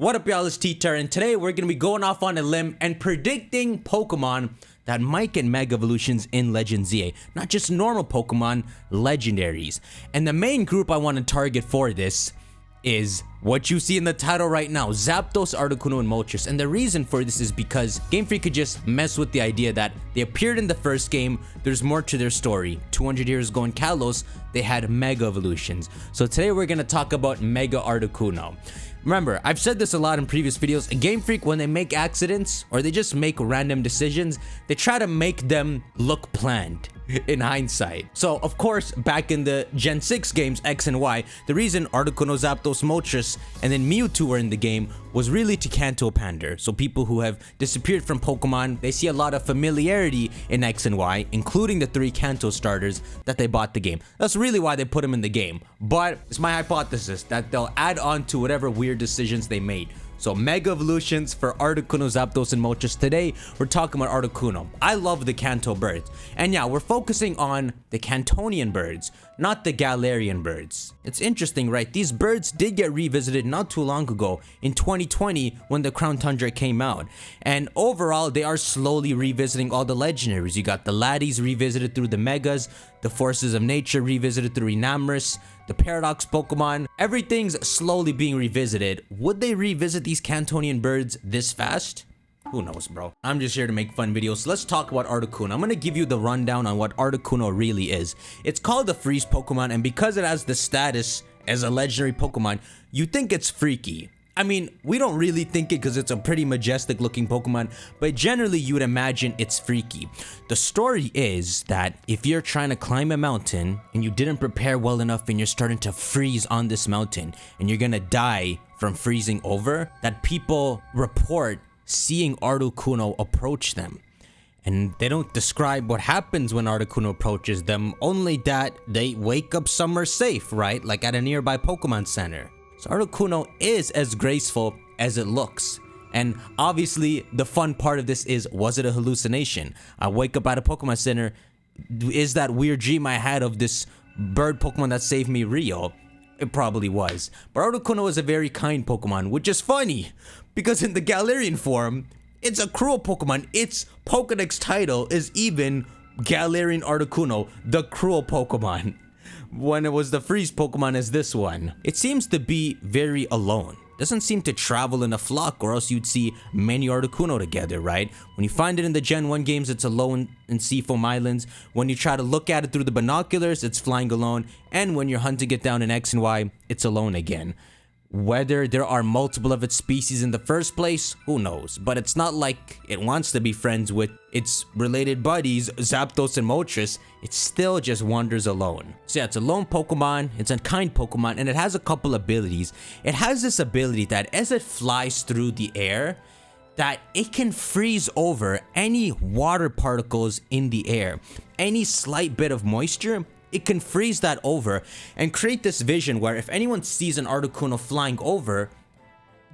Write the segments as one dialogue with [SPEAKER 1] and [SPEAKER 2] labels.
[SPEAKER 1] What up, y'all? It's TYR, and today we're gonna be going off on a limb and predicting Pokemon that might get Mega Evolutions in Legend ZA. Not just normal Pokemon, legendaries. And the main group I want to target for this is what you see in the title right now, Zapdos, Articuno, and Moltres. And the reason for this is because Gamefreak could just mess with the idea that they appeared in the first game, there's more to their story. 200 years ago in Kalos, they had Mega Evolutions. So today we're gonna talk about Mega Articuno. Remember, I've said this a lot in previous videos, Gamefreak, when they make accidents or they just make random decisions, they try to make them look planned in hindsight. So of course, back in the Gen 6 games X and Y, the reason Articuno, Zapdos, Moltres, and then Mewtwo were in the game was really to Kanto pander. So people who have disappeared from Pokemon, they see a lot of familiarity in X and Y, including the 3 Kanto starters that they bought the game. That's really why they put them in the game. But it's my hypothesis that they'll add on to whatever weird decisions they made. So Mega Evolutions for Articuno, Zapdos, and Moltres. Today, we're talking about Articuno. I love the Kanto birds. And yeah, we're focusing on the Kantonian birds, not the Galarian birds. It's interesting, right? These birds did get revisited not too long ago, in 2020, when the Crown Tundra came out. And overall, they are slowly revisiting all the legendaries. You got the Laddies revisited through the Megas, the Forces of Nature revisited through Enamorus, the Paradox Pokemon. Everything's slowly being revisited. Would they revisit these Kantonian birds this fast? Who knows, bro? I'm just here to make fun videos. So let's talk about Articuno. I'm gonna give you the rundown on what Articuno really is. It's called the Freeze Pokemon, and because it has the status as a legendary Pokemon, you think it's freaky. I mean, we don't really think it because it's a pretty majestic looking Pokemon, but generally you would imagine it's freaky. The story is that if you're trying to climb a mountain and you didn't prepare well enough and you're starting to freeze on this mountain and you're gonna die from freezing over, that people report seeing Articuno approach them. And they don't describe what happens when Articuno approaches them, only that they wake up somewhere safe, right? Like at a nearby Pokemon Center. So Articuno is as graceful as it looks. And obviously, the fun part of this is, was it a hallucination? I wake up at a Pokemon Center, is that weird dream I had of this bird Pokemon that saved me real? It probably was. But Articuno is a very kind Pokemon, which is funny, because in the Galarian form, it's a cruel Pokemon. Its Pokedex title is even Galarian Articuno, the cruel Pokemon, when it was the freeze Pokemon as this one. It seems to be very alone. Doesn't seem to travel in a flock, or else you'd see many Articuno together, right? When you find it in the Gen 1 games, it's alone in Seafoam Islands. When you try to look at it through the binoculars, it's flying alone. And when you're hunting it down in X and Y, it's alone again. Whether there are multiple of its species in the first place, who knows? But it's not like it wants to be friends with its related buddies, Zapdos and Moltres. It still just wanders alone. So yeah, it's a lone Pokemon, it's a kind Pokemon, and it has a couple abilities. It has this ability that as it flies through the air, that it can freeze over any water particles in the air. Any slight bit of moisture, it can freeze that over and create this vision where if anyone sees an Articuno flying over,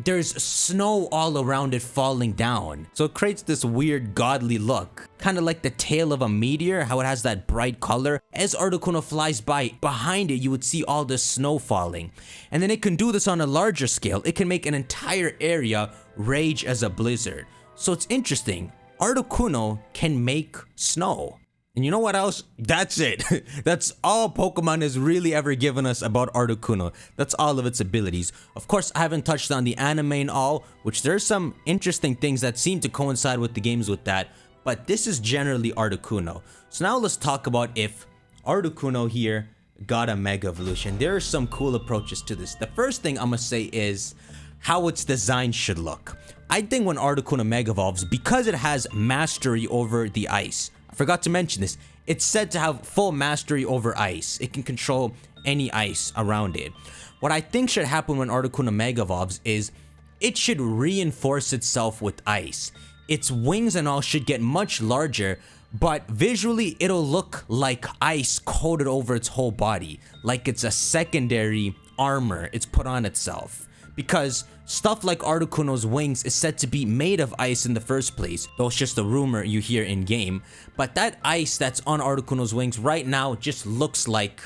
[SPEAKER 1] there's snow all around it falling down. So it creates this weird godly look, kind of like the tail of a meteor, how it has that bright color. As Articuno flies by, behind it you would see all the snow falling. And then it can do this on a larger scale. It can make an entire area rage as a blizzard. So it's interesting. Articuno can make snow. And you know what else? That's it. That's all Pokemon has really ever given us about Articuno. That's all of its abilities. Of course, I haven't touched on the anime and all, which there's some interesting things that seem to coincide with the games with that, but this is generally Articuno. So now let's talk about if Articuno here got a Mega Evolution. There are some cool approaches to this. The first thing I'm gonna say is how its design should look. I think when Articuno Mega Evolves, because it has mastery over the ice, I forgot to mention this, it's said to have full mastery over ice. It can control any ice around it. What I think should happen when Articuno Mega Evolves is it should reinforce itself with ice. Its wings and all should get much larger, but visually it'll look like ice coated over its whole body, like it's a secondary armor it's put on itself. Because stuff like Articuno's wings is said to be made of ice in the first place, though it's just a rumor you hear in game. But that ice that's on Articuno's wings right now just looks like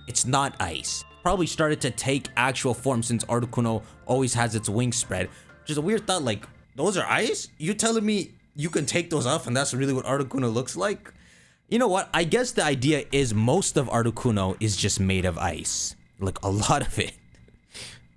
[SPEAKER 1] it's not ice. probably started to take actual form since Articuno always has its wings spread. Which is a weird thought, like, those are ice? You telling me you can take those off and that's really what Articuno looks like? You know what? I guess the idea is most of Articuno is just made of ice. Like, a lot of it.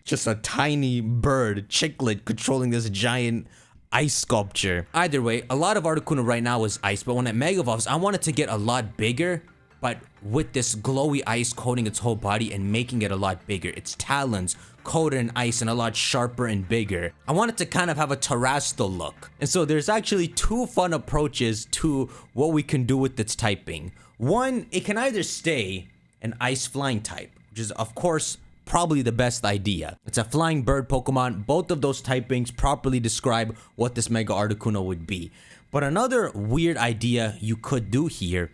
[SPEAKER 1] Just a tiny bird, Chicklet, controlling this giant ice sculpture. Either way, a lot of Articuno right now is ice, but when it Mega Evolves, I want it to get a lot bigger, but with this glowy ice coating its whole body and making it a lot bigger. Its talons coated in ice and a lot sharper and bigger. I want it to kind of have a Terrestrial look. And so there's actually two fun approaches to what we can do with its typing. One, it can either stay an ice flying type, which is of course probably the best idea. It's a flying bird Pokemon. Both of those typings properly describe what this Mega Articuno would be. But another weird idea you could do here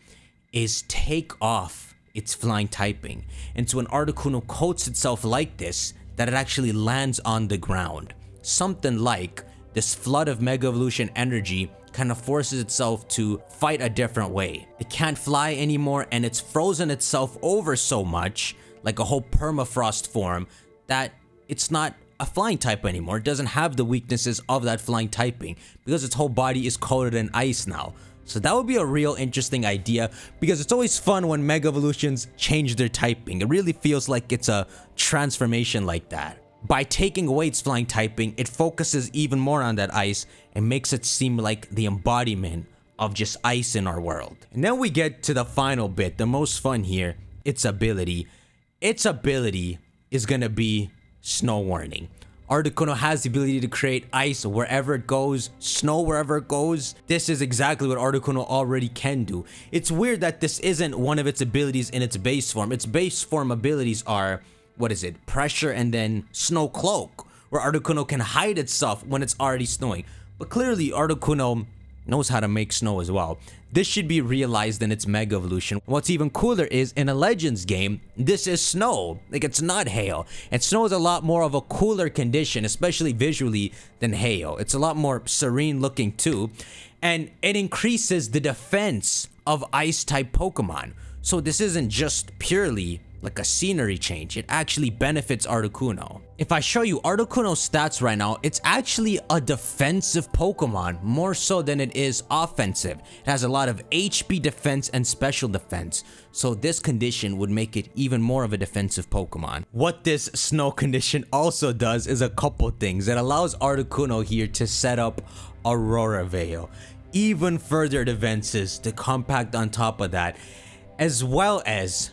[SPEAKER 1] is take off its flying typing. And so an Articuno coats itself like this, that it actually lands on the ground. Something like this flood of Mega Evolution energy kind of forces itself to fight a different way. It can't fly anymore and it's frozen itself over so much, like a whole permafrost form, that it's not a flying type anymore. It doesn't have the weaknesses of that flying typing because its whole body is coated in ice now. So that would be a real interesting idea because it's always fun when Mega Evolutions change their typing. It really feels like it's a transformation like that. By taking away its flying typing, it focuses even more on that ice and makes it seem like the embodiment of just ice in our world. And then we get to the final bit, the most fun here, its ability. Its ability is gonna be Snow Warning. Articuno has the ability to create ice wherever it goes, snow wherever it goes. This is exactly what Articuno already can do. It's weird that this isn't one of its abilities in its base form. Its base form abilities are, what is it? Pressure and then Snow Cloak, where Articuno can hide itself when it's already snowing. But clearly Articuno knows how to make snow as well. This should be realized in its Mega Evolution. What's even cooler is in a Legends game, this is snow. Like, it's not hail. And snow is a lot more of a cooler condition, especially visually, than hail. It's a lot more serene looking too. And it increases the defense of ice type Pokemon. So this isn't just purely like a scenery change. It actually benefits Articuno. If I show you Articuno's stats right now, it's actually a defensive Pokemon more so than it is offensive. It has a lot of HP defense and special defense. So this condition would make it even more of a defensive Pokemon. What this snow condition also does is a couple things. It allows Articuno here to set up Aurora Veil. Even further advances to compact on top of that, as well as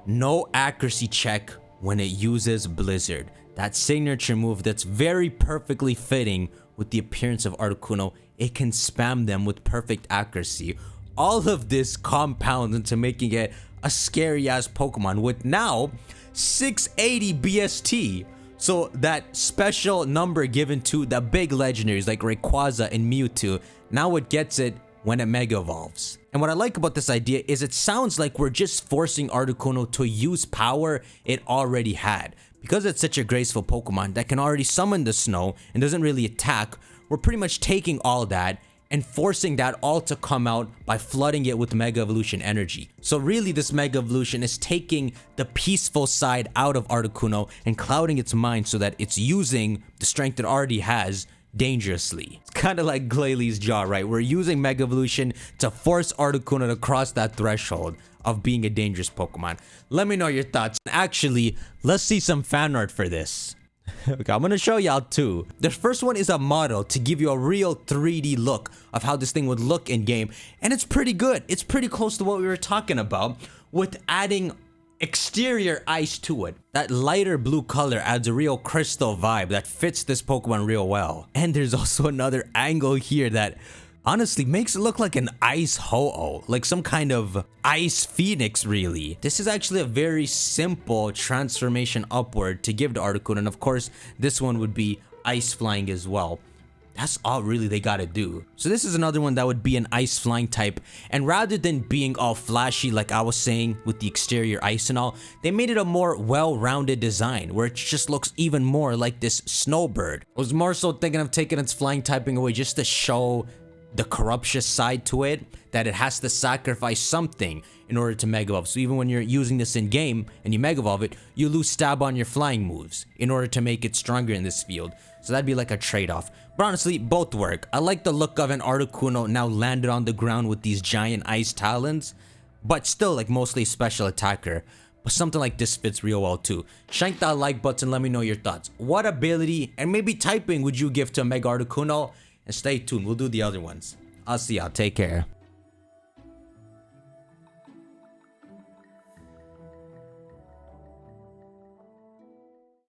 [SPEAKER 1] no accuracy check when it uses Blizzard. That signature move that's very perfectly fitting with the appearance of Articuno. It can spam them with perfect accuracy. All of this compounds into making it a scary ass Pokemon with now 680 BST. So that special number given to the big legendaries like Rayquaza and Mewtwo, now it gets it when it Mega Evolves. And what I like about this idea is it sounds like we're just forcing Articuno to use power it already had. Because it's such a graceful Pokemon that can already summon the snow and doesn't really attack, we're pretty much taking all that and forcing that all to come out by flooding it with Mega Evolution energy. So really this Mega Evolution is taking the peaceful side out of Articuno and clouding its mind so that it's using the strength it already has dangerously. It's kind of like Glalie jaw, right? We're using Mega Evolution to force Articuno to cross that threshold of being a dangerous Pokemon. Let me know your thoughts. Actually, let's see some fan art for this. Okay, I'm gonna show y'all two. The first one is a model to give you a real 3D look of how this thing would look in game, and it's pretty good. It's pretty close to what we were talking about with adding exterior ice to it. That lighter blue color adds a real crystal vibe that fits this Pokemon real well. And there's also another angle here that honestly makes it look like an ice Ho-Oh, like some kind of ice phoenix really. This is actually a very simple transformation upward to give to Articuno, and of course this one would be ice flying as well. That's all really they gotta do. So this is another one that would be an ice flying type, and rather than being all flashy like I was saying with the exterior ice and all, they made it a more well-rounded design where it just looks even more like this snowbird. I was more so thinking of taking its flying typing away just to show the corruptious side to it, that it has to sacrifice something in order to Mega Evolve. So even when you're using this in game and you Mega Evolve it, you lose stab on your flying moves in order to make it stronger in this field. So that'd be like a trade-off. But honestly, both work. I like the look of an Articuno now landed on the ground with these giant ice talons, but still like mostly special attacker. But something like this fits real well too. Shank that like button, let me know your thoughts. What ability and maybe typing would you give to a Mega Articuno? And stay tuned, we'll do the other ones. I'll see y'all, take care.